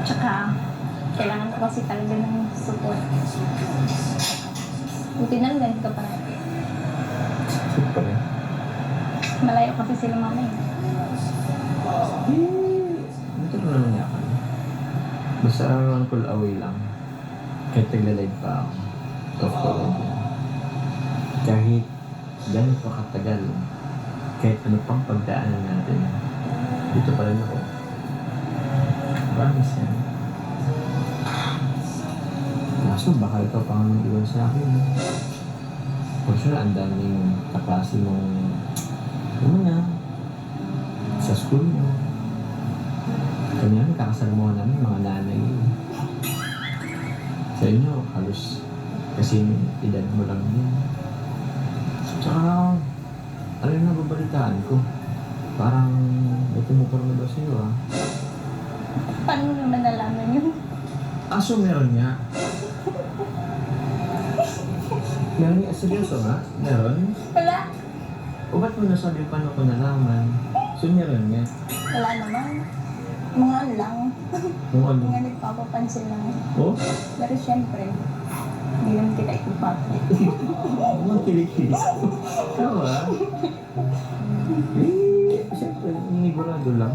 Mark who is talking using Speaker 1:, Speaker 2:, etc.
Speaker 1: Tsaka, kailangan ko kasi talaga ng support. Buti na lang ganito ka pa natin.
Speaker 2: Super eh.
Speaker 1: Malayo kasi sila mama eh.
Speaker 2: Ito na naman niya ako. Basta one call away lang. Kahit nagla-live pa ako. Off call away. Kahit ganun pa katagal. Kahit ano pang pagdaanan natin. Dito pa rin ako. Promise yan. Kaso baka ikaw pang iwan sa akin. For sure, ang daming kaklase mong na sa school mo. Kanya kakasalamuhan namin mga nanay. Sa inyo, halos kasi edad mo lang din. Tsaka, ano yung nababalitaan ko? Parang may tumupar na daw sa'yo ah.
Speaker 1: Paano naman nalaman yun?
Speaker 2: Aso meron niya. Meron niya, seryoso nga? Meron?
Speaker 1: Wala.
Speaker 2: O ba't mo nasabi paano ko nalaman? So meron niya.
Speaker 1: Wala naman. Mga ano lang.
Speaker 2: Kung ano?
Speaker 1: Mga nagpapapansin lang.
Speaker 2: Oh?
Speaker 1: Pero syempre, hindi naman kita ipapapit.
Speaker 2: Mga kilikis. Ikaw ah. Eh, siyempre, inigurado lang.